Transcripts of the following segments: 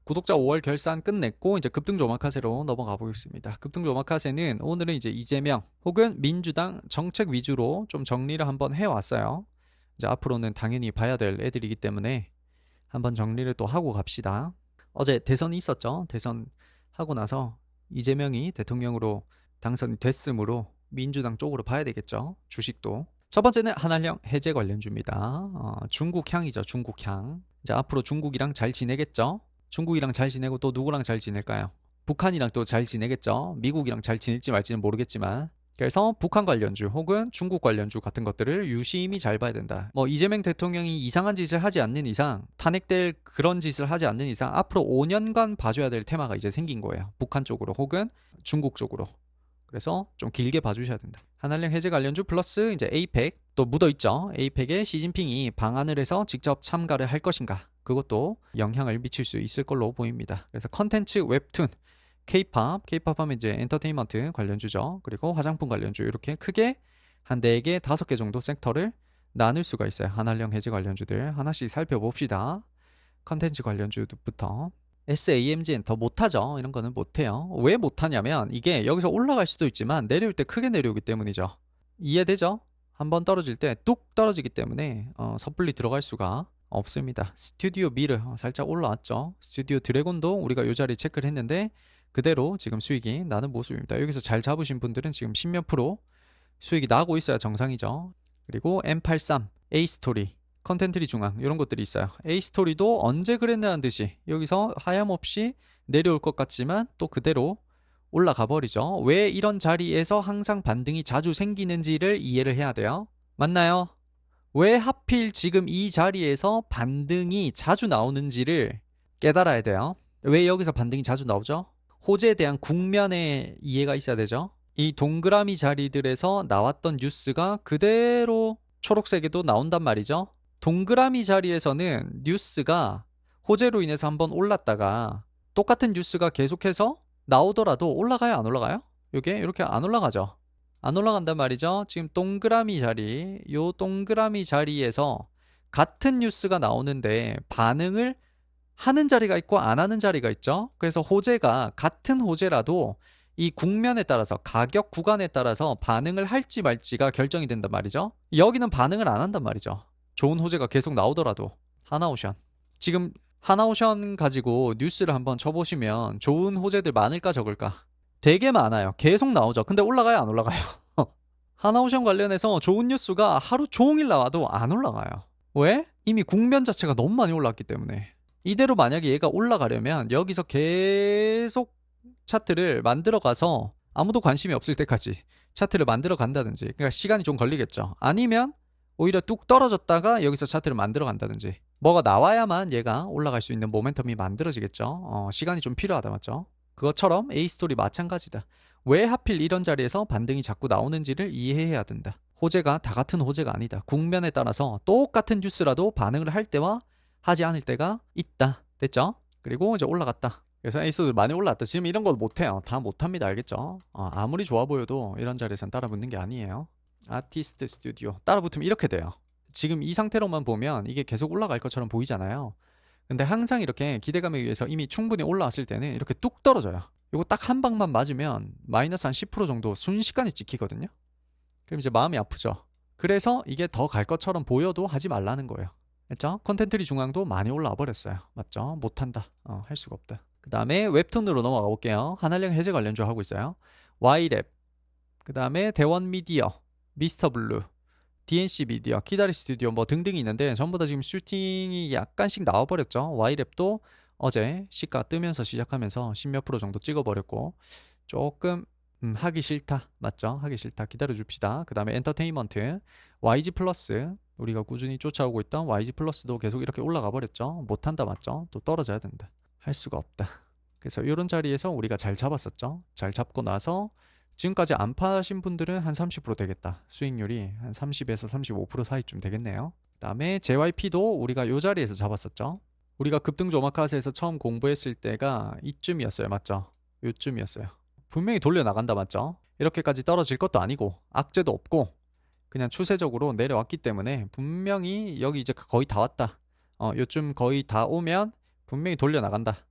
구독자 5월 결산 끝냈고 이제 급등주 오마카세로 넘어가 보겠습니다. 급등주 오마카세는 오늘은 이제 이재명 혹은 민주당 정책 위주로 좀 정리를 한번 해왔어요. 이제 앞으로는 당연히 봐야 될 애들이기 때문에 한번 정리를 또 하고 갑시다. 어제 대선이 있었죠. 대선 하고 나서 이재명이 대통령으로 당선이 됐으므로 민주당 쪽으로 봐야 되겠죠. 주식도. 첫 번째는 한알령 해제 관련주입니다. 중국향이죠. 중국향. 이제 앞으로 중국이랑 잘 지내겠죠. 중국이랑 잘 지내고 또 누구랑 잘 지낼까요? 북한이랑 또 잘 지내겠죠. 미국이랑 잘 지낼지 말지는 모르겠지만. 그래서 북한 관련주 혹은 중국 관련주 같은 것들을 유심히 잘 봐야 된다. 뭐 이재명 대통령이 이상한 짓을 하지 않는 이상, 탄핵될 그런 짓을 하지 않는 이상 앞으로 5년간 봐줘야 될 테마가 이제 생긴 거예요. 북한 쪽으로 혹은 중국 쪽으로. 그래서 좀 길게 봐주셔야 된다. 한알령 해제 관련주 플러스 이제 에이펙 또 묻어있죠. 에이펙에 시진핑이 방한을 해서 직접 참가를 할 것인가. 그것도 영향을 미칠 수 있을 걸로 보입니다. 그래서 컨텐츠 웹툰 K-팝 하면 이제 엔터테인먼트 관련주죠. 그리고 화장품 관련주 이렇게 크게 한 4개, 5개 정도 섹터를 나눌 수가 있어요. 한알령 해제 관련주들 하나씩 살펴봅시다. 컨텐츠 관련주부터 SAMG는 더 못하죠. 이런 거는 못해요. 왜 못하냐면 이게 여기서 올라갈 수도 있지만 내려올 때 크게 내려오기 때문이죠. 이해되죠? 한번 떨어질 때 뚝 떨어지기 때문에 섣불리 들어갈 수가 없습니다. 스튜디오 미르 살짝 올라왔죠. 스튜디오 드래곤도 우리가 이 자리 체크를 했는데 그대로 지금 수익이 나는 모습입니다. 여기서 잘 잡으신 분들은 지금 10몇 프로 수익이 나고 있어야 정상이죠. 그리고 M83, A스토리, 컨텐트리 중앙 이런 것들이 있어요. A스토리도 언제 그랬냐는 듯이 여기서 하염없이 내려올 것 같지만 또 그대로 올라가 버리죠. 왜 이런 자리에서 항상 반등이 자주 생기는지를 이해를 해야 돼요. 맞나요? 왜 하필 지금 이 자리에서 반등이 자주 나오는지를 깨달아야 돼요. 왜 여기서 반등이 자주 나오죠? 호재에 대한 국면의 이해가 있어야 되죠. 이 동그라미 자리들에서 나왔던 뉴스가 그대로 초록색에도 나온단 말이죠. 동그라미 자리에서는 뉴스가 호재로 인해서 한번 올랐다가 똑같은 뉴스가 계속해서 나오더라도 올라가요, 안 올라가요? 이게 이렇게 안 올라가죠. 안 올라간단 말이죠. 지금 동그라미 자리, 요 동그라미 자리에서 같은 뉴스가 나오는데 반응을 하는 자리가 있고 안 하는 자리가 있죠. 그래서 호재가 같은 호재라도 이 국면에 따라서 가격 구간에 따라서 반응을 할지 말지가 결정이 된단 말이죠. 여기는 반응을 안 한단 말이죠. 좋은 호재가 계속 나오더라도. 하나오션. 지금 하나오션 가지고 뉴스를 한번 쳐보시면 좋은 호재들 많을까 적을까? 되게 많아요. 계속 나오죠. 근데 올라가요, 안 올라가요? 하나오션 관련해서 좋은 뉴스가 하루 종일 나와도 안 올라가요. 왜? 이미 국면 자체가 너무 많이 올랐기 때문에. 이대로 만약에 얘가 올라가려면 여기서 계속 차트를 만들어 가서 아무도 관심이 없을 때까지 차트를 만들어 간다든지, 그러니까 시간이 좀 걸리겠죠. 아니면 오히려 뚝 떨어졌다가 여기서 차트를 만들어 간다든지, 뭐가 나와야만 얘가 올라갈 수 있는 모멘텀이 만들어지겠죠. 시간이 좀 필요하다, 맞죠? 그것처럼 A스토리 마찬가지다. 왜 하필 이런 자리에서 반등이 자꾸 나오는지를 이해해야 된다. 호재가 다 같은 호재가 아니다. 국면에 따라서 똑같은 뉴스라도 반응을 할 때와 하지 않을 때가 있다. 됐죠? 그리고 이제 올라갔다. 그래서 에이스도 많이 올라왔다. 지금 이런 거 못해요. 다 못합니다. 알겠죠? 아무리 좋아 보여도 이런 자리에선 따라 붙는 게 아니에요. 아티스트 스튜디오 따라 붙으면 이렇게 돼요. 지금 이 상태로만 보면 이게 계속 올라갈 것처럼 보이잖아요. 근데 항상 이렇게 기대감에 의해서 이미 충분히 올라왔을 때는 이렇게 뚝 떨어져요. 이거 딱 한 방만 맞으면 마이너스 한 10% 정도 순식간에 찍히거든요. 그럼 이제 마음이 아프죠. 그래서 이게 더 갈 것처럼 보여도 하지 말라는 거예요. 했죠? 컨텐트리 중앙도 많이 올라와 버렸어요. 맞죠? 못한다. 할 수가 없다. 그 다음에 웹툰으로 넘어가 볼게요. 한알령 해제 관련주 하고 있어요. Y랩, 그 다음에 대원미디어, 미스터블루, DNC 미디어, 키다리 스튜디오 뭐 등등이 있는데 전부 다 지금 슈팅이 약간씩 나와버렸죠. Y랩도 어제 시가 뜨면서 시작하면서 10몇 프로 정도 찍어버렸고 조금 하기 싫다. 맞죠? 하기 싫다. 기다려줍시다. 그 다음에 엔터테인먼트, YG 플러스, 우리가 꾸준히 쫓아오고 있던 YG 플러스도 계속 이렇게 올라가 버렸죠. 못한다. 맞죠? 또 떨어져야 된다. 할 수가 없다. 그래서 이런 자리에서 우리가 잘 잡았었죠. 잘 잡고 나서 지금까지 안 파신 분들은 한 30% 되겠다. 수익률이 한 30에서 35% 사이쯤 되겠네요. 그 다음에 JYP도 우리가 이 자리에서 잡았었죠. 우리가 급등주 오마카세에서 처음 공부했을 때가 이쯤이었어요. 맞죠? 요쯤이었어요. 분명히 돌려나간다. 맞죠? 이렇게까지 떨어질 것도 아니고 악재도 없고 그냥 추세적으로 내려왔기 때문에 분명히 여기 이제 거의 다 왔다. 요쯤 거의 다 오면 분명히 돌려나간다.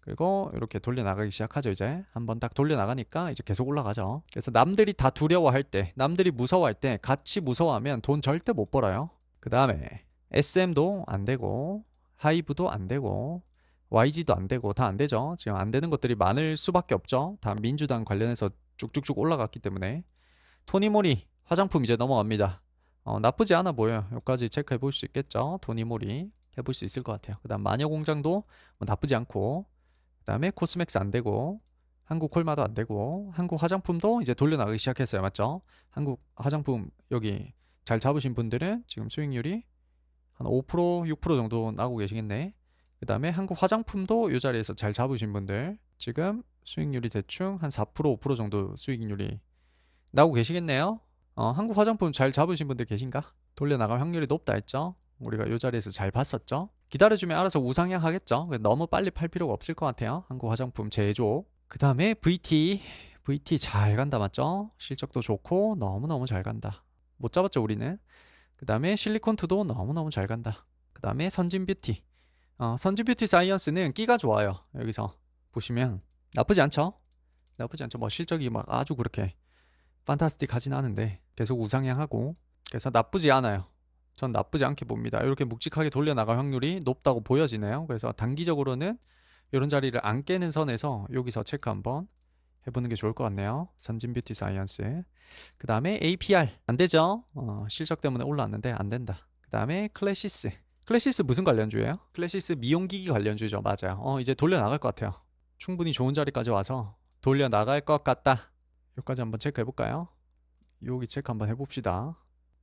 그리고 이렇게 돌려나가기 시작하죠. 이제 한번 딱 돌려나가니까 이제 계속 올라가죠. 그래서 남들이 다 두려워할 때, 남들이 무서워할 때 같이 무서워하면 돈 절대 못 벌어요. 그 다음에 SM도 안 되고 하이브도 안 되고 YG도 안 되고 다 안 되죠. 지금 안 되는 것들이 많을 수밖에 없죠. 다 민주당 관련해서 쭉쭉쭉 올라갔기 때문에. 토니모리 화장품 이제 넘어갑니다. 나쁘지 않아 보여요. 여기까지 체크해 볼 수 있겠죠. 토니모리 해볼 수 있을 것 같아요. 그 다음 마녀공장도 뭐 나쁘지 않고, 그 다음에 코스맥스 안 되고, 한국 콜마도 안 되고, 한국 화장품도 이제 돌려나가기 시작했어요. 맞죠? 한국 화장품 여기 잘 잡으신 분들은 지금 수익률이 한 5%, 6% 정도 나오고 계시겠네. 그 다음에 한국 화장품도 이 자리에서 잘 잡으신 분들 지금 수익률이 대충 한 4%, 5% 정도 수익률이 나오고 계시겠네요. 한국 화장품 잘 잡으신 분들 계신가? 돌려나갈 확률이 높다 했죠. 우리가 이 자리에서 잘 봤었죠. 기다려주면 알아서 우상향 하겠죠. 너무 빨리 팔 필요가 없을 것 같아요. 한국 화장품 제조. 그 다음에 VT 잘 간다 맞죠? 실적도 좋고 너무너무 잘 간다. 못 잡았죠 우리는. 그 다음에 실리콘투도 너무너무 잘 간다. 그 다음에 선진뷰티. 선진뷰티 사이언스는 끼가 좋아요. 여기서 보시면 나쁘지 않죠? 나쁘지 않죠. 뭐 실적이 막 아주 그렇게 판타스틱 하진 않은데 계속 우상향하고, 그래서 나쁘지 않아요. 전 나쁘지 않게 봅니다. 이렇게 묵직하게 돌려나갈 확률이 높다고 보여지네요. 그래서 단기적으로는 이런 자리를 안 깨는 선에서 여기서 체크 한번 해보는 게 좋을 것 같네요. 선진뷰티 사이언스. 그 다음에 APR 안 되죠. 실적 때문에 올라왔는데 안 된다. 그 다음에 클래시스 무슨 관련주예요? 클래시스 미용기기 관련주죠. 맞아요. 이제 돌려나갈 것 같아요. 충분히 좋은 자리까지 와서 돌려나갈 것 같다. 여기까지 한번 체크해 볼까요? 여기 체크 한번 해봅시다.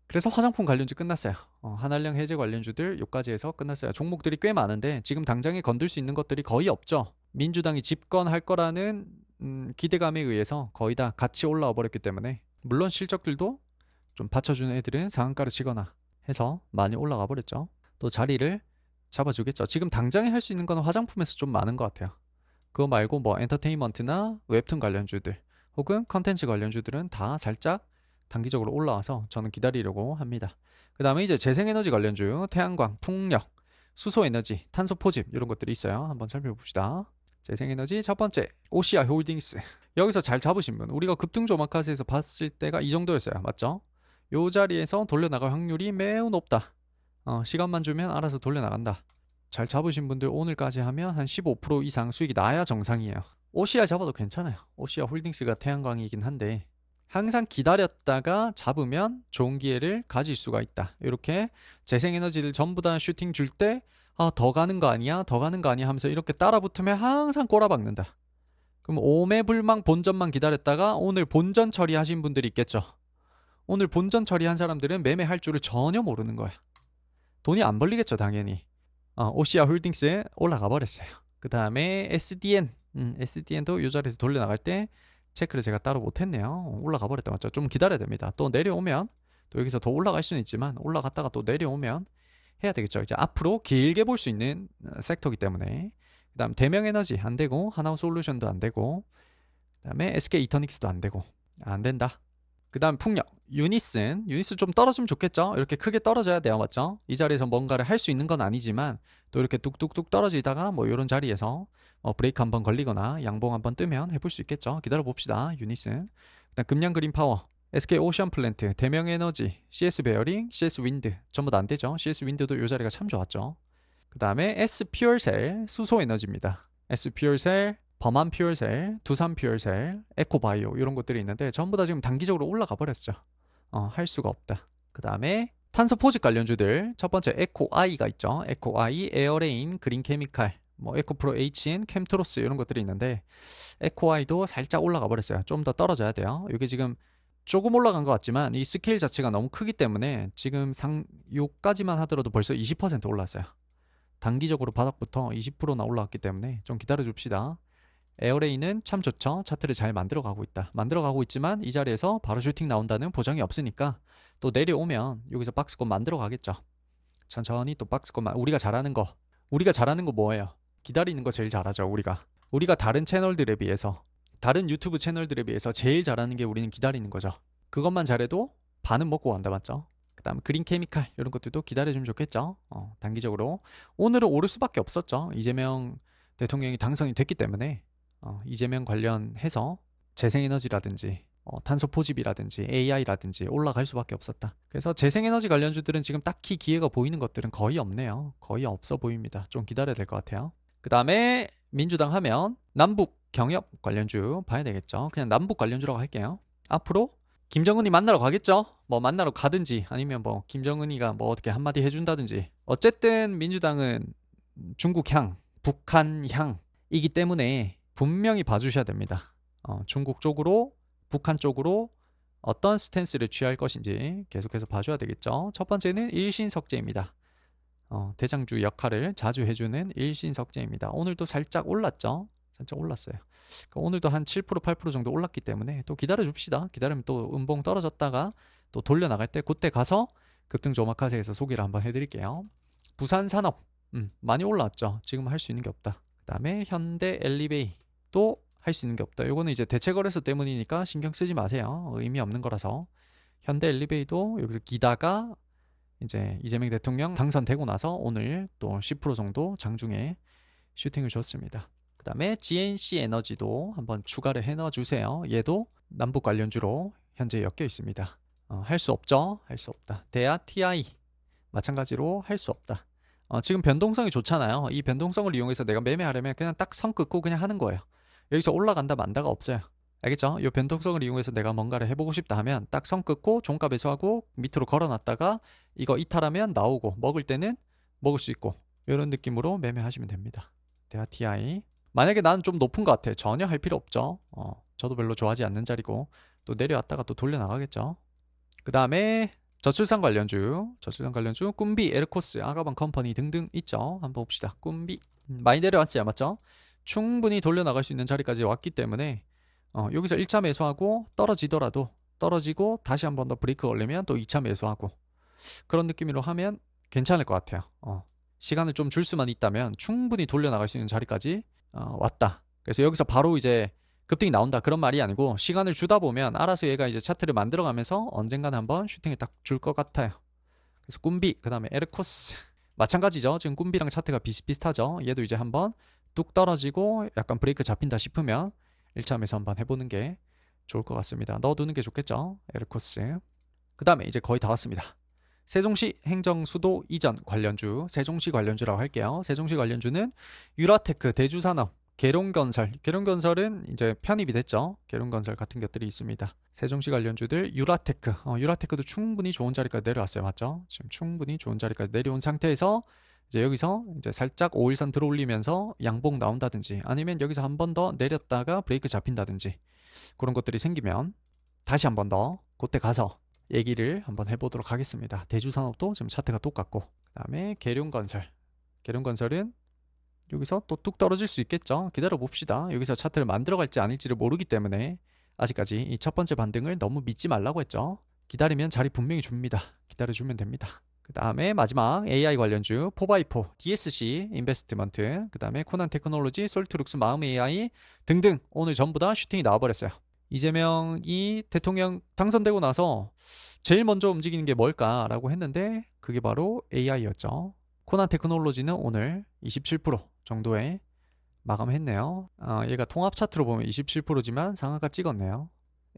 그래서 화장품 관련주 끝났어요. 한알령 해제 관련주들 여기까지 해서 끝났어요. 종목들이 꽤 많은데 지금 당장에 건들 수 있는 것들이 거의 없죠. 민주당이 집권할 거라는 기대감에 의해서 거의 다 같이 올라와 버렸기 때문에, 물론 실적들도 좀 받쳐주는 애들은 상한가를 치거나 해서 많이 올라가 버렸죠. 또 자리를 잡아주겠죠. 지금 당장에 할 수 있는 건 화장품에서 좀 많은 것 같아요. 그거 말고 뭐 엔터테인먼트나 웹툰 관련주들 혹은 컨텐츠 관련주들은 다 살짝 단기적으로 올라와서 저는 기다리려고 합니다. 그 다음에 이제 재생에너지 관련주, 태양광, 풍력, 수소에너지, 탄소포집 이런 것들이 있어요. 한번 살펴봅시다. 재생에너지 첫 번째 오시아 홀딩스. 여기서 잘 잡으신 분, 우리가 급등조마카스에서 봤을 때가 이 정도였어요. 맞죠? 요 자리에서 돌려나갈 확률이 매우 높다. 시간만 주면 알아서 돌려나간다. 잘 잡으신 분들 오늘까지 하면 한 15% 이상 수익이 나야 정상이에요. 오시아 잡아도 괜찮아요. 오시아 홀딩스가 태양광이긴 한데 항상 기다렸다가 잡으면 좋은 기회를 가질 수가 있다. 이렇게 재생에너지를 전부 다 슈팅 줄 때 더 가는 거 아니야? 더 가는 거 아니야? 하면서 이렇게 따라 붙으면 항상 꼬라박는다. 그럼 오매불망 본전만 기다렸다가 오늘 본전 처리하신 분들이 있겠죠. 오늘 본전 처리한 사람들은 매매할 줄을 전혀 모르는 거야. 돈이 안 벌리겠죠 당연히. 오시아 홀딩스 올라가 버렸어요. 그 다음에 SDN. SDN도 이 자리에서 돌려나갈 때 체크를 제가 따로 못했네요. 올라가 버렸다 맞죠? 좀 기다려야 됩니다. 또 내려오면 또 여기서 더 올라갈 수는 있지만 올라갔다가 또 내려오면 해야 되겠죠. 이제 앞으로 길게 볼 수 있는 섹터이기 때문에. 그 다음 대명에너지 안 되고, 하나솔루션도 안 되고, 그 다음에 SK 이터닉스도 안 되고, 안 된다. 그 다음 풍력, 유니슨 좀 떨어지면 좋겠죠. 이렇게 크게 떨어져야 돼요. 맞죠? 이 자리에서 뭔가를 할 수 있는 건 아니지만 또 이렇게 뚝뚝뚝 떨어지다가 뭐 이런 자리에서 브레이크 한번 걸리거나 양봉 한번 뜨면 해볼 수 있겠죠. 기다려 봅시다. 유니슨. 그다음 금양 그린 파워, SK 오션 플랜트, 대명 에너지, CS 베어링, CS 윈드 전부 다 안 되죠. CS 윈드도 이 자리가 참 좋았죠. 그 다음에 S 퓨얼셀 수소 에너지입니다. S 퓨얼셀, 범한 퓨얼셀, 두산 퓨얼셀, 에코바이오 이런 것들이 있는데 전부 다 지금 단기적으로 올라가 버렸죠. 할 수가 없다. 그 다음에 탄소 포집 관련주들 첫 번째 에코아이가 있죠. 에코아이, 에어레인, 그린케미칼, 뭐 에코프로 HN, 캠트로스 이런 것들이 있는데 에코아이도 살짝 올라가 버렸어요. 좀 더 떨어져야 돼요. 이게 지금 조금 올라간 것 같지만 이 스케일 자체가 너무 크기 때문에 지금 요까지만 하더라도 벌써 20% 올랐어요. 단기적으로 바닥부터 20%나 올라왔기 때문에 좀 기다려 줍시다. 에어레인은 참 좋죠. 차트를 잘 만들어가고 있다. 만들어가고 있지만 이 자리에서 바로 슈팅 나온다는 보장이 없으니까 또 내려오면 여기서 박스권 만들어가겠죠. 천천히 또 박스권 우리가 잘하는 거 뭐예요? 기다리는 거 제일 잘하죠. 우리가 다른 채널들에 비해서, 다른 유튜브 채널들에 비해서 제일 잘하는 게 우리는 기다리는 거죠. 그것만 잘해도 반은 먹고 간다 맞죠? 그 다음 그린 케미칼 이런 것들도 기다려주면 좋겠죠. 단기적으로 오늘은 오를 수밖에 없었죠. 이재명 대통령이 당선이 됐기 때문에 이재명 관련해서 재생에너지라든지 탄소 포집이라든지 AI라든지 올라갈 수밖에 없었다. 그래서 재생에너지 관련주들은 지금 딱히 기회가 보이는 것들은 거의 없네요. 거의 없어 보입니다. 좀 기다려야 될 것 같아요. 그 다음에 민주당 하면 남북 경협 관련주 봐야 되겠죠. 그냥 남북 관련주라고 할게요. 앞으로 김정은이 만나러 가겠죠. 뭐 만나러 가든지 아니면 뭐 김정은이가 뭐 어떻게 한마디 해준다든지. 어쨌든 민주당은 중국향, 북한향이기 때문에 분명히 봐주셔야 됩니다. 중국 쪽으로, 북한 쪽으로 어떤 스탠스를 취할 것인지 계속해서 봐줘야 되겠죠. 첫 번째는 일신석재입니다. 대장주 역할을 자주 해주는 일신석재입니다. 오늘도 살짝 올랐죠. 살짝 올랐어요. 그러니까 오늘도 한 7%, 8% 정도 올랐기 때문에 또 기다려줍시다. 기다리면 또 음봉 떨어졌다가 또 돌려나갈 때 그때 가서 급등 조마카세에서 소개를 한번 해드릴게요. 부산산업 많이 올라왔죠. 지금 할 수 있는 게 없다. 그 다음에 현대 엘리베이 또 할 수 있는 게 없다. 이거는 이제 대체거래소 때문이니까 신경 쓰지 마세요. 의미 없는 거라서. 현대 엘리베이도 여기서 기다가 이제 이재명 대통령 당선되고 나서 오늘 또 10% 정도 장중에 슈팅을 줬습니다. 그 다음에 GNC 에너지도 한번 추가를 해넣어주세요. 얘도 남북 관련주로 현재 엮여 있습니다. 할 수 없죠. 할 수 없다. 대야 TI 마찬가지로 할 수 없다. 지금 변동성이 좋잖아요. 이 변동성을 이용해서 내가 매매하려면 그냥 딱 선 긋고 그냥 하는 거예요. 여기서 올라간다 만다가 없어요. 알겠죠? 이 변동성을 이용해서 내가 뭔가를 해보고 싶다 하면 딱 선 긋고 종가 배수하고 밑으로 걸어놨다가 이거 이탈하면 나오고 먹을 때는 먹을 수 있고 이런 느낌으로 매매하시면 됩니다. 대하 TI 만약에 나는 좀 높은 것 같아. 전혀 할 필요 없죠. 저도 별로 좋아하지 않는 자리고 또 내려왔다가 또 돌려 나가겠죠. 그 다음에 저출산 관련주 꿈비, 에르코스, 아가방 컴퍼니 등등 있죠. 한번 봅시다. 꿈비 많이 내려왔지 맞죠? 충분히 돌려 나갈 수 있는 자리까지 왔기 때문에 여기서 1차 매수하고 떨어지더라도 떨어지고 다시 한 번 더 브레이크 걸리면 또 2차 매수하고 그런 느낌으로 하면 괜찮을 것 같아요. 시간을 좀 줄 수만 있다면 충분히 돌려 나갈 수 있는 자리까지 왔다. 그래서 여기서 바로 이제 급등이 나온다 그런 말이 아니고 시간을 주다 보면 알아서 얘가 이제 차트를 만들어가면서 언젠가는 한번 슈팅을 딱 줄 것 같아요. 그래서 꿈비 그 다음에 에르코스 마찬가지죠. 지금 꿈비랑 차트가 비슷비슷하죠. 얘도 이제 한번 뚝 떨어지고 약간 브레이크 잡힌다 싶으면 1차 매수 한번 해보는 게 좋을 것 같습니다. 넣어두는 게 좋겠죠. 에르코스 그 다음에 이제 거의 다 왔습니다. 세종시 행정수도 이전 관련주 세종시 관련주라고 할게요. 세종시 관련주는 유라테크, 대주산업, 계룡건설은 이제 편입이 됐죠. 계룡건설 같은 것들이 있습니다. 세종시 관련주들 유라테크도 충분히 좋은 자리까지 내려왔어요. 맞죠? 지금 충분히 좋은 자리까지 내려온 상태에서 이제 여기서 이제 살짝 5일선 들어올리면서 양봉 나온다든지 아니면 여기서 한 번 더 내렸다가 브레이크 잡힌다든지 그런 것들이 생기면 다시 한 번 더 그때 가서 얘기를 한번 해보도록 하겠습니다. 대주산업도 지금 차트가 똑같고 그 다음에 계룡건설은 여기서 또 뚝 떨어질 수 있겠죠. 기다려 봅시다. 여기서 차트를 만들어갈지 아닐지를 모르기 때문에 아직까지 이 첫 번째 반등을 너무 믿지 말라고 했죠. 기다리면 자리 분명히 줍니다. 기다려주면 됩니다. 그 다음에 마지막 AI 관련주 4x4, DSC 인베스트먼트, 그 다음에 코난 테크놀로지, 솔트룩스, 마음 AI 등등 오늘 전부 다 슈팅이 나와버렸어요. 이재명이 대통령 당선되고 나서 제일 먼저 움직이는 게 뭘까라고 했는데 그게 바로 AI였죠. 코난 테크놀로지는 오늘 27% 정도에 마감했네요. 얘가 통합 차트로 보면 27%지만 상한가 찍었네요.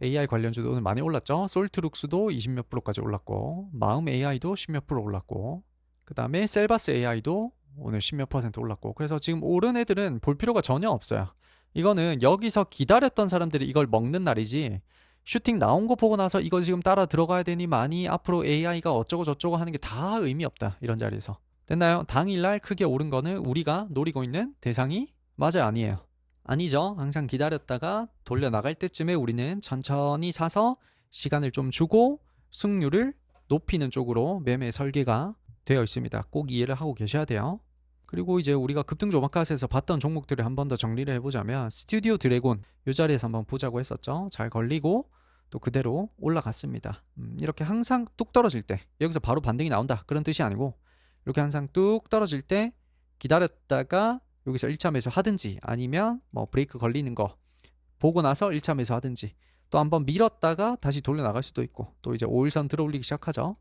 AI 관련주도 오늘 많이 올랐죠. 솔트룩스도 20몇 %까지 올랐고 마음 AI도 10몇 % 올랐고 그 다음에 셀바스 AI도 오늘 10몇 % 올랐고 그래서 지금 오른 애들은 볼 필요가 전혀 없어요. 이거는 여기서 기다렸던 사람들이 이걸 먹는 날이지 슈팅 나온 거 보고 나서 이거 지금 따라 들어가야 되니 많이 앞으로 AI가 어쩌고 저쩌고 하는 게 다 의미 없다. 이런 자리에서 됐나요? 당일날 크게 오른 거는 우리가 노리고 있는 대상이 맞아요? 아니에요? 아니죠. 항상 기다렸다가 돌려 나갈 때쯤에 우리는 천천히 사서 시간을 좀 주고 승률을 높이는 쪽으로 매매 설계가 되어 있습니다. 꼭 이해를 하고 계셔야 돼요. 그리고 이제 우리가 급등 조마카스에서 봤던 종목들을 한 번 더 정리를 해보자면 스튜디오 드래곤 이 자리에서 한번 보자고 했었죠. 잘 걸리고 또 그대로 올라갔습니다. 이렇게 항상 뚝 떨어질 때 여기서 바로 반등이 나온다 그런 뜻이 아니고 이렇게 항상 뚝 떨어질 때 기다렸다가 여기서 1차 매수 하든지 아니면 뭐 브레이크 걸리는 거 보고 나서 1차 매수 하든지 또 한번 밀었다가 다시 돌려 나갈 수도 있고 또 이제 5일선 들어올리기 시작하죠.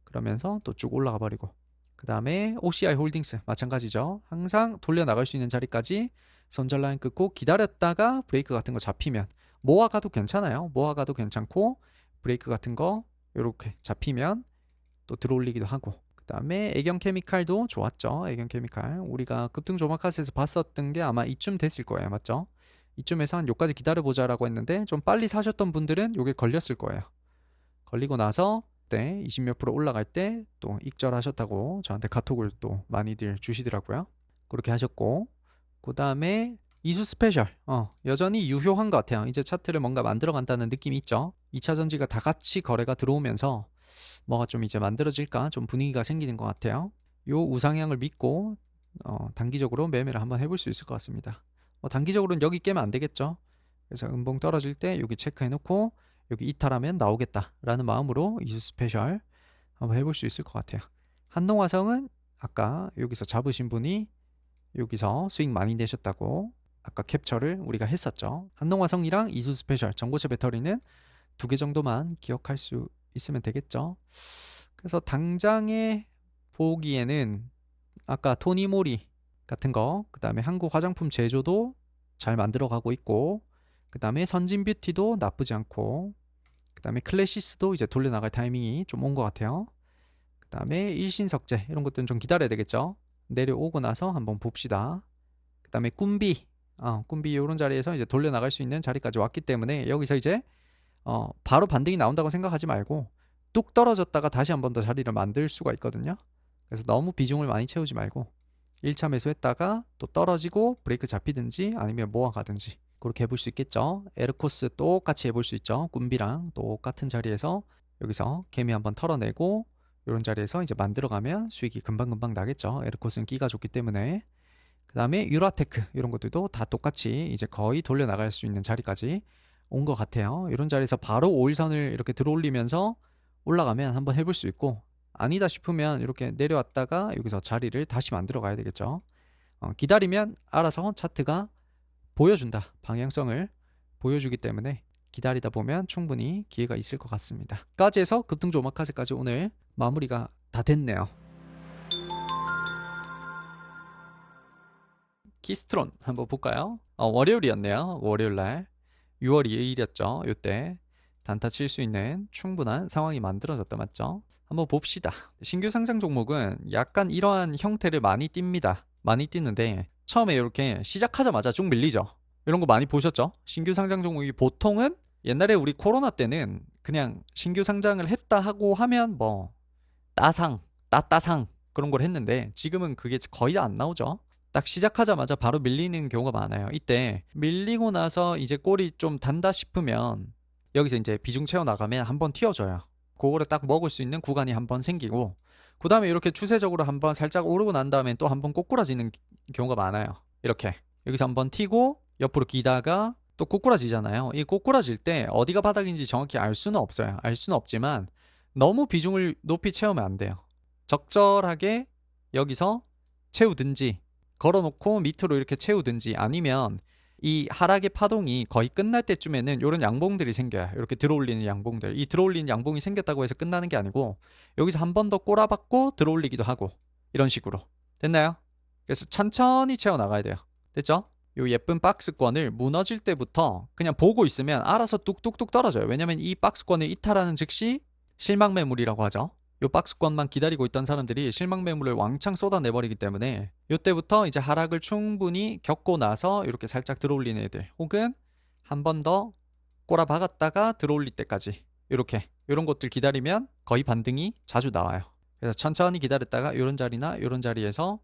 그러면서 또 쭉 올라가 버리고 그 다음에 OCI 홀딩스 마찬가지죠. 항상 돌려나갈 수 있는 자리까지 손절 라인 끊고 기다렸다가 브레이크 같은 거 잡히면 모아가도 괜찮아요. 모아가도 괜찮고 브레이크 같은 거 이렇게 잡히면 또 들어올리기도 하고. 그 다음에 애경 케미칼도 좋았죠. 애경 케미칼 우리가 급등 조마카스에서 봤었던 게 아마 이쯤 됐을 거예요. 맞죠? 이쯤에서 한 요까지 기다려보자 라고 했는데 좀 빨리 사셨던 분들은 요게 걸렸을 거예요. 걸리고 나서 때 20몇 프로 올라갈 때 또 익절하셨다고 저한테 카톡을 또 많이들 주시더라고요. 그렇게 하셨고, 그 다음에 이수 스페셜 여전히 유효한 것 같아요. 이제 차트를 뭔가 만들어 간다는 느낌이 있죠. 2차 전지가 다 같이 거래가 들어오면서 뭐가 좀 이제 만들어질까 좀 분위기가 생기는 것 같아요. 요 우상향을 믿고 단기적으로 매매를 한번 해볼 수 있을 것 같습니다. 단기적으로는 여기 깨면 안 되겠죠. 그래서 음봉 떨어질 때 여기 체크해 놓고 여기 이탈하면 나오겠다라는 마음으로 이수 스페셜 한번 해볼 수 있을 것 같아요. 한동화성은 아까 여기서 잡으신 분이 여기서 수익 많이 내셨다고 아까 캡처를 우리가 했었죠. 한동화성이랑 이수 스페셜 전고체 배터리는 2개 정도만 기억할 수 있으면 되겠죠. 그래서 당장에 보기에는 아까 토니모리 같은 거, 그 다음에 한국 화장품 제조도 잘 만들어가고 있고, 그 다음에 선진뷰티도 나쁘지 않고, 그 다음에 클래시스도 이제 돌려나갈 타이밍이 좀 온 것 같아요. 그 다음에 일신석재 이런 것들은 좀 기다려야 되겠죠. 내려오고 나서 한번 봅시다. 그 다음에 꿈비 꿈비 이런 자리에서 이제 돌려나갈 수 있는 자리까지 왔기 때문에 여기서 이제 바로 반등이 나온다고 생각하지 말고 뚝 떨어졌다가 다시 한 번 더 자리를 만들 수가 있거든요. 그래서 너무 비중을 많이 채우지 말고 1차 매수했다가 또 떨어지고 브레이크 잡히든지 아니면 모아가든지 그렇게 해볼 수 있겠죠. 에르코스 똑같이 해볼 수 있죠. 꿈비랑 똑같은 자리에서 여기서 개미 한번 털어내고 이런 자리에서 이제 만들어가면 수익이 금방금방 나겠죠. 에르코스는 끼가 좋기 때문에. 그 다음에 유라테크 이런 것들도 다 똑같이 이제 거의 돌려나갈 수 있는 자리까지 온 것 같아요. 이런 자리에서 바로 5일선을 이렇게 들어올리면서 올라가면 한번 해볼 수 있고, 아니다 싶으면 이렇게 내려왔다가 여기서 자리를 다시 만들어 가야 되겠죠. 기다리면 알아서 차트가 보여준다. 방향성을 보여주기 때문에 기다리다 보면 충분히 기회가 있을 것 같습니다. 까지 해서 급등조 오마카세까지 오늘 마무리가 다 됐네요. 키스트론 한번 볼까요? 월요일이었네요. 월요일날 6월 2일이었죠. 이때 단타 칠 수 있는 충분한 상황이 만들어졌다 맞죠? 한번 봅시다. 신규 상장 종목은 약간 이러한 형태를 많이 띱니다. 많이 띄는데 처음에 이렇게 시작하자마자 쭉 밀리죠. 이런 거 많이 보셨죠? 신규 상장 종목이 보통은 옛날에 우리 코로나 때는 그냥 신규 상장을 했다 하고 하면 뭐 따상 그런 걸 했는데 지금은 그게 거의 안 나오죠. 딱 시작하자마자 바로 밀리는 경우가 많아요. 이때 밀리고 나서 이제 꼴이 좀 단다 싶으면 여기서 이제 비중 채워 나가면 한번 튀어줘요. 그거를 딱 먹을 수 있는 구간이 한번 생기고, 그 다음에 이렇게 추세적으로 한번 살짝 오르고 난 다음에 또 한번 꼬꾸라지는 경우가 많아요. 이렇게 여기서 한번 튀고 옆으로 기다가 또 꼬꾸라지잖아요. 이 꼬꾸라질 때 어디가 바닥인지 정확히 알 수는 없어요. 알 수는 없지만 너무 비중을 높이 채우면 안 돼요. 적절하게 여기서 채우든지 걸어놓고 밑으로 이렇게 채우든지, 아니면 이 하락의 파동이 거의 끝날 때쯤에는 이런 양봉들이 생겨요. 이렇게 들어올리는 양봉들. 이 들어올리는 양봉이 생겼다고 해서 끝나는 게 아니고 여기서 한 번 더 꼬라박고 들어올리기도 하고 이런 식으로. 됐나요? 그래서 천천히 채워나가야 돼요. 됐죠? 요 예쁜 박스권을 무너질 때부터 그냥 보고 있으면 알아서 뚝뚝뚝 떨어져요. 왜냐면 이 박스권을 이탈하는 즉시 실망 매물이라고 하죠. 요 박스권만 기다리고 있던 사람들이 실망 매물을 왕창 쏟아내버리기 때문에 요때부터 이제 하락을 충분히 겪고 나서 이렇게 살짝 들어올리는 애들, 혹은 한 번 더 꼬라박았다가 들어올릴 때까지 이렇게 이런 것들 기다리면 거의 반등이 자주 나와요. 그래서 천천히 기다렸다가 이런 자리나 이런 자리에서,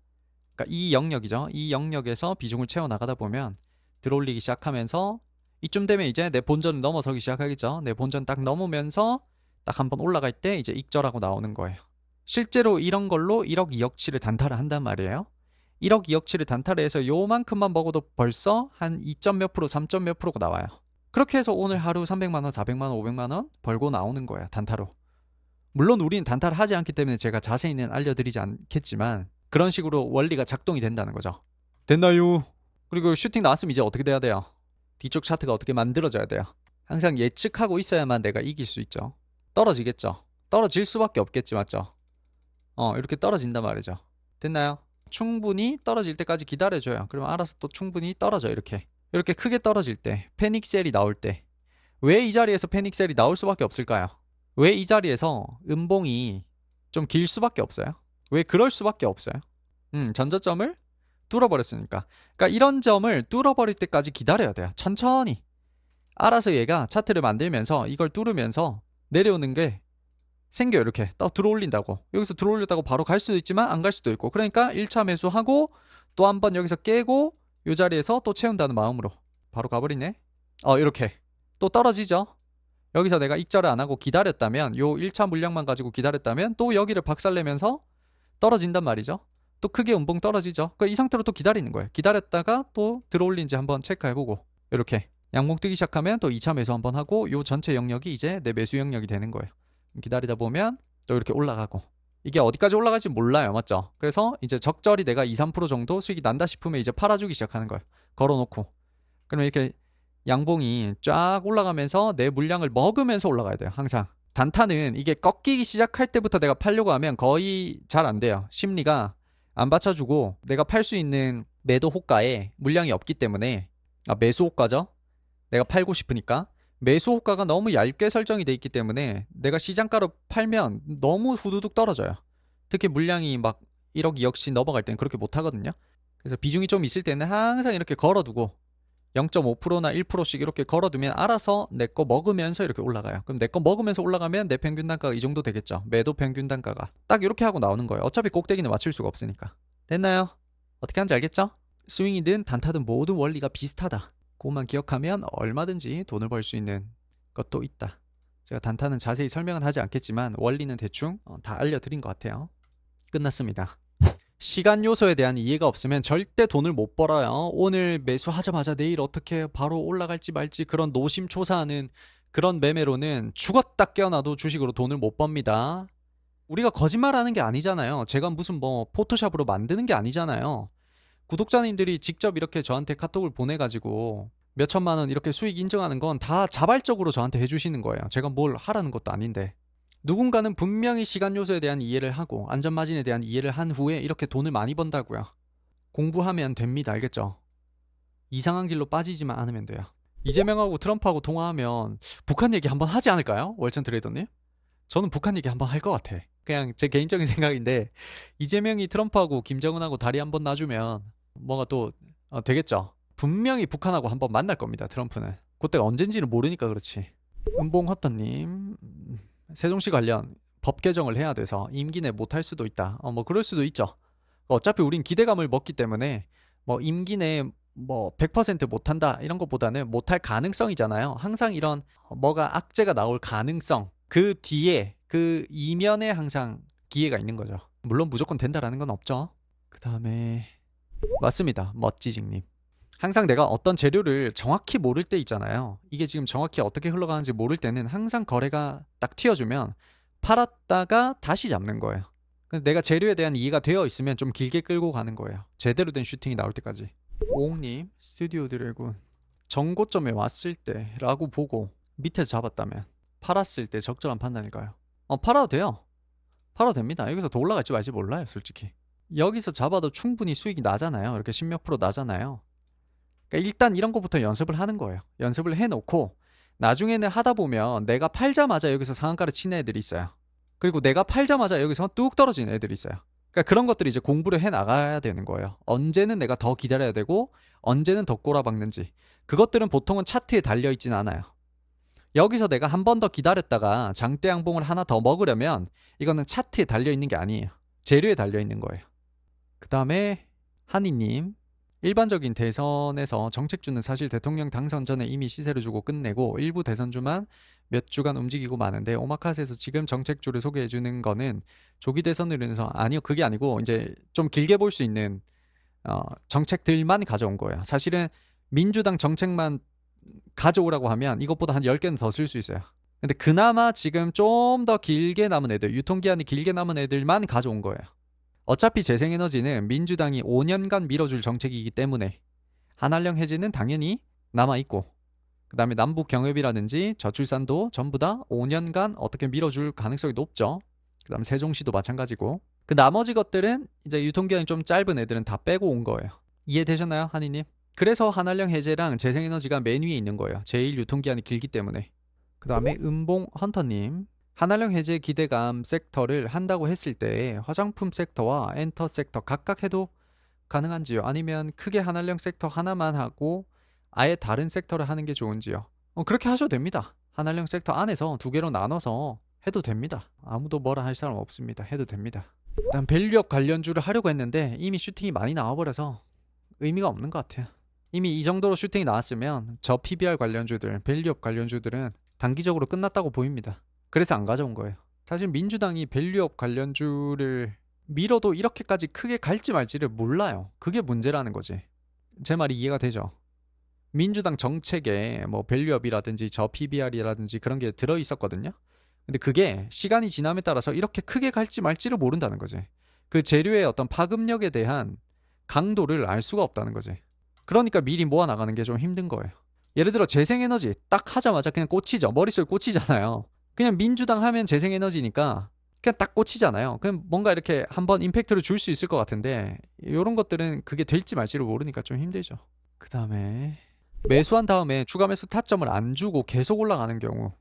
그러니까 이 영역이죠. 이 영역에서 비중을 채워 나가다 보면 들어올리기 시작하면서 이쯤 되면 이제 내 본전을 넘어서기 시작하겠죠. 내 본전 딱 넘으면서 딱 한번 올라갈 때 이제 익절하고 나오는 거예요. 실제로 이런 걸로 1억 2억치를 단타를 한단 말이에요. 1억 2억치를 단타를 해서 요만큼만 먹어도 벌써 한 2점 몇 프로, 3점 몇 프로가 나와요. 그렇게 해서 오늘 하루 300만원, 400만원, 500만원 벌고 나오는 거야, 단타로. 물론 우리는 단타를 하지 않기 때문에 제가 자세히는 알려드리지 않겠지만 그런 식으로 원리가 작동이 된다는 거죠. 됐나요? 그리고 슈팅 나왔으면 이제 어떻게 돼야 돼요? 뒤쪽 차트가 어떻게 만들어져야 돼요? 항상 예측하고 있어야만 내가 이길 수 있죠. 떨어지겠죠. 떨어질 수밖에 없겠지, 맞죠? 이렇게 떨어진단 말이죠. 됐나요? 충분히 떨어질 때까지 기다려줘요. 그러면 알아서 또 충분히 떨어져. 이렇게 크게 떨어질 때, 패닉셀이 나올 때, 왜 이 자리에서 패닉셀이 나올 수밖에 없을까요? 왜 이 자리에서 음봉이 좀 길 수밖에 없어요? 왜 그럴 수밖에 없어요? 전저점을 뚫어버렸으니까. 그러니까 이런 점을 뚫어버릴 때까지 기다려야 돼요. 천천히. 알아서 얘가 차트를 만들면서 이걸 뚫으면서 내려오는 게 생겨. 이렇게 딱 들어올린다고. 여기서 들어올렸다고 바로 갈 수도 있지만 안 갈 수도 있고. 그러니까 1차 매수하고 또 한 번 여기서 깨고 이 자리에서 또 채운다는 마음으로 바로 가버리네. 이렇게 또 떨어지죠. 여기서 내가 익절을 안 하고 기다렸다면, 요 1차 물량만 가지고 기다렸다면 또 여기를 박살내면서 떨어진단 말이죠. 또 크게 음봉 떨어지죠. 이 상태로 또 기다리는 거예요. 기다렸다가 또 들어올린지 한번 체크해보고, 이렇게 양봉 뜨기 시작하면 또 2차 매수 한번 하고, 요 전체 영역이 이제 내 매수 영역이 되는 거예요. 기다리다 보면 또 이렇게 올라가고, 이게 어디까지 올라갈지 몰라요. 맞죠? 그래서 이제 적절히 내가 2, 3% 정도 수익이 난다 싶으면 이제 팔아주기 시작하는 거예요. 걸어놓고. 그러면 이렇게 양봉이 쫙 올라가면서 내 물량을 먹으면서 올라가야 돼요. 항상. 단타는 이게 꺾이기 시작할 때부터 내가 팔려고 하면 거의 잘 안 돼요. 심리가 안 받쳐주고, 내가 팔 수 있는 매도 호가에 물량이 없기 때문에, 매수 호가죠. 내가 팔고 싶으니까 매수 호가가 너무 얇게 설정이 돼 있기 때문에 내가 시장가로 팔면 너무 후두둑 떨어져요. 특히 물량이 막 1억 2억씩 넘어갈 때는 그렇게 못 하거든요. 그래서 비중이 좀 있을 때는 항상 이렇게 걸어두고 0.5%나 1%씩 이렇게 걸어두면 알아서 내 거 먹으면서 이렇게 올라가요. 그럼 내 거 먹으면서 올라가면 내 평균 단가가 이 정도 되겠죠. 매도 평균 단가가 딱 이렇게 하고 나오는 거예요. 어차피 꼭대기는 맞출 수가 없으니까. 됐나요? 어떻게 하는지 알겠죠? 스윙이든 단타든 모든 원리가 비슷하다. 그것만 기억하면 얼마든지 돈을 벌 수 있는 것도 있다. 제가 단타는 자세히 설명은 하지 않겠지만 원리는 대충 다 알려드린 것 같아요. 끝났습니다. 시간 요소에 대한 이해가 없으면 절대 돈을 못 벌어요. 오늘 매수하자마자 내일 어떻게 바로 올라갈지 말지 그런 노심초사하는 그런 매매로는 죽었다 깨어나도 주식으로 돈을 못 법니다. 우리가 거짓말하는 게 아니잖아요. 제가 무슨 포토샵으로 만드는 게 아니잖아요. 구독자님들이 직접 이렇게 저한테 카톡을 보내가지고 몇 천만 원 이렇게 수익 인정하는 건 다 자발적으로 저한테 해주시는 거예요. 제가 뭘 하라는 것도 아닌데. 누군가는 분명히 시간 요소에 대한 이해를 하고 안전마진에 대한 이해를 한 후에 이렇게 돈을 많이 번다고요. 공부하면 됩니다. 알겠죠? 이상한 길로 빠지지만 않으면 돼요. 이재명하고 트럼프하고 통화하면 북한 얘기 한번 하지 않을까요? 월천 트레이더님? 저는 북한 얘기 한번 할 것 같아. 그냥 제 개인적인 생각인데, 이재명이 트럼프하고 김정은하고 다리 한번 놔주면 뭐가 또 되겠죠. 분명히 북한하고 한번 만날 겁니다. 트럼프는. 그때가 언젠지는 모르니까 그렇지. 은봉허터님, 세종시 관련 법 개정을 해야 돼서 임기 내 못할 수도 있다. 그럴 수도 있죠. 어차피 우린 기대감을 먹기 때문에 임기 내 100% 못한다 이런 것보다는 못할 가능성이잖아요. 항상 이런 뭐가 악재가 나올 가능성, 그 뒤에 그 이면에 항상 기회가 있는 거죠. 물론 무조건 된다라는 건 없죠. 그 다음에 맞습니다. 멋지직님. 항상 내가 어떤 재료를 정확히 모를 때 있잖아요. 이게 지금 정확히 어떻게 흘러가는지 모를 때는 항상 거래가 딱 튀어주면 팔았다가 다시 잡는 거예요. 근데 내가 재료에 대한 이해가 되어 있으면 좀 길게 끌고 가는 거예요. 제대로 된 슈팅이 나올 때까지. 오홍님, 스튜디오 드래곤. 정고점에 왔을 때 라고 보고 밑에서 잡았다면 팔았을 때 적절한 판단일까요? 팔아도 돼요. 팔아도 됩니다. 여기서 더 올라갈지 말지 몰라요, 솔직히. 여기서 잡아도 충분히 수익이 나잖아요. 이렇게 10몇 프로 나잖아요. 그러니까 일단 이런 것부터 연습을 하는 거예요. 연습을 해놓고 나중에는 하다 보면 내가 팔자마자 여기서 상한가를 치는 애들이 있어요. 그리고 내가 팔자마자 여기서 뚝 떨어지는 애들이 있어요. 그러니까 그런 것들이 이제 공부를 해나가야 되는 거예요. 언제는 내가 더 기다려야 되고 언제는 더 꼬라박는지. 그것들은 보통은 차트에 달려있진 않아요. 여기서 내가 한 번 더 기다렸다가 장대 양봉을 하나 더 먹으려면 이거는 차트에 달려있는 게 아니에요. 재료에 달려있는 거예요. 그 다음에 한이님, 일반적인 대선에서 정책주는 사실 대통령 당선 전에 이미 시세를 주고 끝내고 일부 대선주만 몇 주간 움직이고 마는데, 오마카세에서 지금 정책주를 소개해주는 거는 조기 대선으로 인해서, 아니요, 그게 아니고 이제 좀 길게 볼 수 있는 정책들만 가져온 거예요. 사실은 민주당 정책만 가져오라고 하면 이것보다 한 10개는 더 쓸 수 있어요. 근데 그나마 지금 좀 더 길게 남은 애들, 유통기한이 길게 남은 애들만 가져온 거예요. 어차피 재생에너지는 민주당이 5년간 밀어줄 정책이기 때문에 한한령 해제는 당연히 남아있고, 그 다음에 남북 경협이라든지 저출산도 전부 다 5년간 어떻게 밀어줄 가능성이 높죠. 그 다음에 세종시도 마찬가지고. 그 그 나머지 것들은 이제 유통기한이 좀 짧은 애들은 다 빼고 온 거예요. 이해되셨나요, 한이님? 그래서 한알령 해제랑 재생에너지가 맨 위에 있는 거예요. 제일 유통기한이 길기 때문에. 그 다음에 은봉 헌터님. 한알령 해제 기대감 섹터를 한다고 했을 때 화장품 섹터와 엔터 섹터 각각 해도 가능한지요? 아니면 크게 한알령 섹터 하나만 하고 아예 다른 섹터를 하는 게 좋은지요? 그렇게 하셔도 됩니다. 한알령 섹터 안에서 두 개로 나눠서 해도 됩니다. 아무도 뭐라 할 사람 없습니다. 해도 됩니다. 난 밸류업 관련주를 하려고 했는데 이미 슈팅이 많이 나와버려서 의미가 없는 것 같아요. 이미 이 정도로 슈팅이 나왔으면 저 PBR 관련주들, 밸류업 관련주들은 단기적으로 끝났다고 보입니다. 그래서 안 가져온 거예요. 사실 민주당이 밸류업 관련주를 밀어도 이렇게까지 크게 갈지 말지를 몰라요. 그게 문제라는 거지. 제 말이 이해가 되죠? 민주당 정책에 뭐 밸류업이라든지 저 PBR이라든지 그런 게 들어있었거든요. 근데 그게 시간이 지남에 따라서 이렇게 크게 갈지 말지를 모른다는 거지. 그 재료의 어떤 파급력에 대한 강도를 알 수가 없다는 거지. 그러니까 미리 모아나가는 게 좀 힘든 거예요. 예를 들어 재생에너지 딱 하자마자 그냥 꽂히죠. 머릿속에 꽂히잖아요. 그냥 민주당 하면 재생에너지니까 그냥 딱 꽂히잖아요. 그냥 뭔가 이렇게 한번 임팩트를 줄 수 있을 것 같은데 이런 것들은 그게 될지 말지를 모르니까 좀 힘들죠. 그 다음에 매수한 다음에 추가 매수 타점을 안 주고 계속 올라가는 경우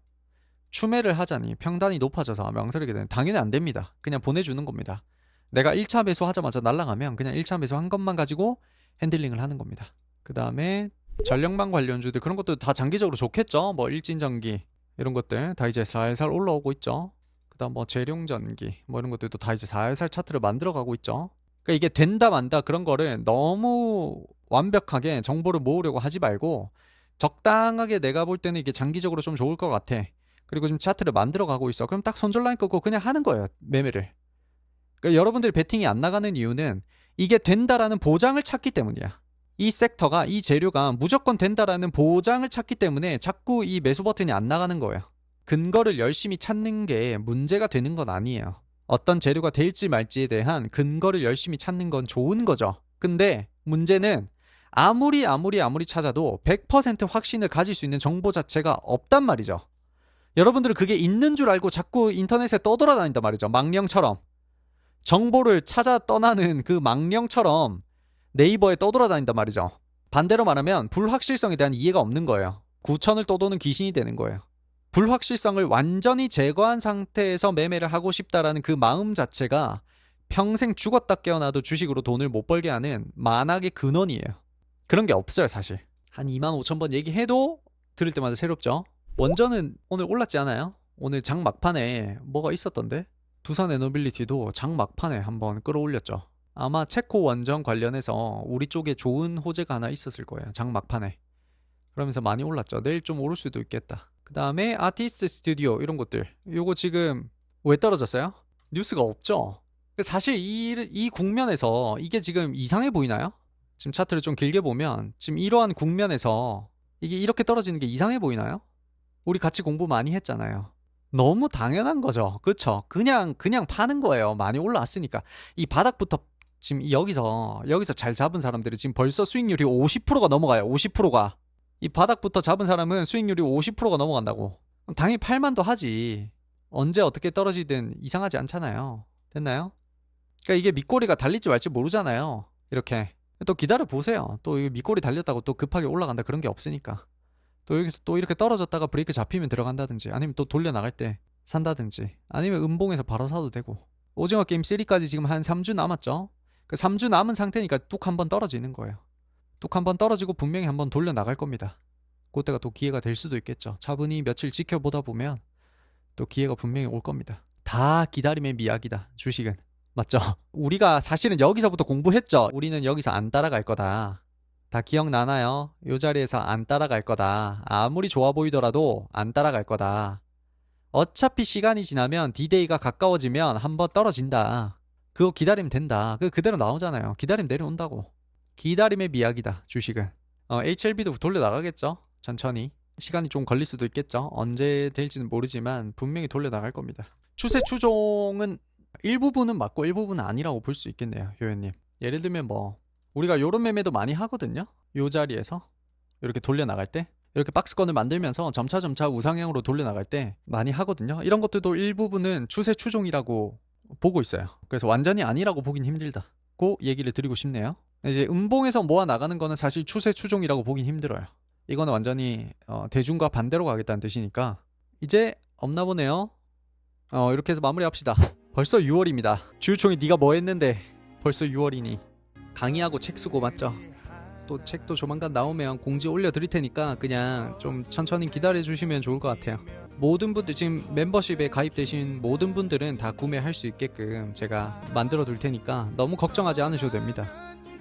추매를 하자니 평단이 높아져서 망설이게 되는, 당연히 안 됩니다. 그냥 보내주는 겁니다. 내가 1차 매수 하자마자 날라가면 그냥 1차 매수 한 것만 가지고 핸들링을 하는 겁니다. 그 다음에 전력망 관련주들 그런 것도 다 장기적으로 좋겠죠. 뭐 일진전기 이런 것들 다 이제 살살 올라오고 있죠. 그 다음 뭐 재룡전기 뭐 이런 것들도 다 이제 살살 차트를 만들어가고 있죠. 그러니까 이게 된다 만다 그런 거를 너무 완벽하게 정보를 모으려고 하지 말고 적당하게 내가 볼 때는 이게 장기적으로 좀 좋을 것 같아. 그리고 지금 차트를 만들어가고 있어. 그럼 딱 손절 라인 끄고 그냥 하는 거예요. 매매를. 그러니까 여러분들이 베팅이 안 나가는 이유는 이게 된다라는 보장을 찾기 때문이야. 이 섹터가, 이 재료가 무조건 된다라는 보장을 찾기 때문에 자꾸 이 매수 버튼이 안 나가는 거예요. 근거를 열심히 찾는 게 문제가 되는 건 아니에요. 어떤 재료가 될지 말지에 대한 근거를 열심히 찾는 건 좋은 거죠. 근데 문제는 아무리 찾아도 100% 확신을 가질 수 있는 정보 자체가 없단 말이죠. 여러분들은 그게 있는 줄 알고 자꾸 인터넷에 떠돌아다닌단 말이죠. 망령처럼. 정보를 찾아 떠나는 그 망령처럼 네이버에 떠돌아다닌단 말이죠. 반대로 말하면 불확실성에 대한 이해가 없는 거예요. 구천을 떠도는 귀신이 되는 거예요. 불확실성을 완전히 제거한 상태에서 매매를 하고 싶다라는 그 마음 자체가 평생 죽었다 깨어나도 주식으로 돈을 못 벌게 하는 만악의 근원이에요. 그런 게 없어요, 사실. 한 25,000번 얘기해도 들을 때마다 새롭죠. 원전은 오늘 올랐지 않아요? 오늘 장 막판에 뭐가 있었던데? 두산 에너빌리티도 장 막판에 한번 끌어올렸죠. 아마 체코 원전 관련해서 우리 쪽에 좋은 호재가 하나 있었을 거예요. 장 막판에. 그러면서 많이 올랐죠. 내일 좀 오를 수도 있겠다. 그 다음에 아티스트 스튜디오 이런 것들. 요거 지금 왜 떨어졌어요? 뉴스가 없죠. 사실 이 국면에서 이게 지금 이상해 보이나요? 지금 차트를 좀 길게 보면 지금 이러한 국면에서 이게 이렇게 떨어지는 게 이상해 보이나요? 우리 같이 공부 많이 했잖아요. 너무 당연한 거죠. 그렇죠? 그냥 파는 거예요. 많이 올라왔으니까. 이 바닥부터 지금 여기서 잘 잡은 사람들이 지금 벌써 수익률이 50%가 넘어가요. 50%가. 이 바닥부터 잡은 사람은 수익률이 50%가 넘어간다고. 당연히 팔만도 하지. 언제 어떻게 떨어지든 이상하지 않잖아요. 됐나요? 그러니까 이게 밑꼬리가 달릴지 말지 모르잖아요. 이렇게. 또 기다려 보세요. 또 밑꼬리 달렸다고 또 급하게 올라간다 그런 게 없으니까. 또 여기서 또 이렇게 떨어졌다가 브레이크 잡히면 들어간다든지 아니면 또 돌려 나갈 때 산다든지 아니면 음봉에서 바로 사도 되고. 오징어 게임 3까지 지금 한 3주 남았죠. 그 3주 남은 상태니까 뚝 한번 떨어지는 거예요. 뚝 한번 떨어지고 분명히 한번 돌려 나갈 겁니다. 그때가 또 기회가 될 수도 있겠죠. 차분히 며칠 지켜보다 보면 또 기회가 분명히 올 겁니다. 다 기다림의 미학이다. 주식은. 맞죠? 우리가 사실은 여기서부터 공부했죠. 우리는 여기서 안 따라갈 거다. 다 기억나나요? 요 자리에서 안 따라갈 거다. 아무리 좋아 보이더라도 안 따라갈 거다. 어차피 시간이 지나면 D-Day가 가까워지면 한번 떨어진다. 그거 기다리면 된다. 그대로 나오잖아요. 기다리면 내려온다고. 기다림의 미학이다. 주식은. HLB도 돌려 나가겠죠. 천천히. 시간이 좀 걸릴 수도 있겠죠. 언제 될지는 모르지만 분명히 돌려 나갈 겁니다. 추세 추종은 일부분은 맞고 일부분은 아니라고 볼 수 있겠네요. 효연님. 예를 들면 뭐 우리가 요런 매매도 많이 하거든요. 요 자리에서 이렇게 돌려 나갈 때 이렇게 박스권을 만들면서 점차 우상향으로 돌려 나갈 때 많이 하거든요. 이런 것들도 일부분은 추세 추종이라고 보고 있어요. 그래서 완전히 아니라고 보긴 힘들다고 얘기를 드리고 싶네요. 이제 음봉에서 모아 나가는 거는 사실 추세 추종이라고 보긴 힘들어요. 이거는 완전히 대중과 반대로 가겠다는 뜻이니까. 이제 없나 보네요. 이렇게 해서 마무리합시다. 벌써 6월입니다. 주유총이 네가 뭐 했는데 벌써 6월이니. 강의하고 책 쓰고 맞죠? 또 책도 조만간 나오면 공지 올려드릴 테니까 그냥 좀 천천히 기다려주시면 좋을 것 같아요. 모든 분들, 지금 멤버십에 가입되신 모든 분들은 다 구매할 수 있게끔 제가 만들어 둘 테니까 너무 걱정하지 않으셔도 됩니다.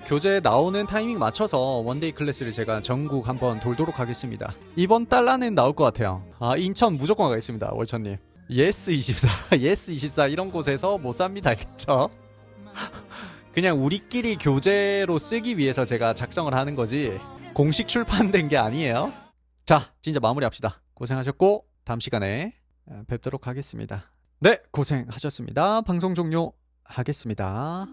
교재 나오는 타이밍 맞춰서 원데이 클래스를 제가 전국 한번 돌도록 하겠습니다. 이번 달 안엔 나올 것 같아요. 인천 무조건 가겠습니다. 월천님. 예스24 예스24 이런 곳에서 못 삽니다. 알겠죠? 그냥 우리끼리 교재로 쓰기 위해서 제가 작성을 하는 거지 공식 출판된 게 아니에요. 자, 진짜 마무리합시다. 고생하셨고 다음 시간에 뵙도록 하겠습니다. 네, 고생하셨습니다. 방송 종료하겠습니다.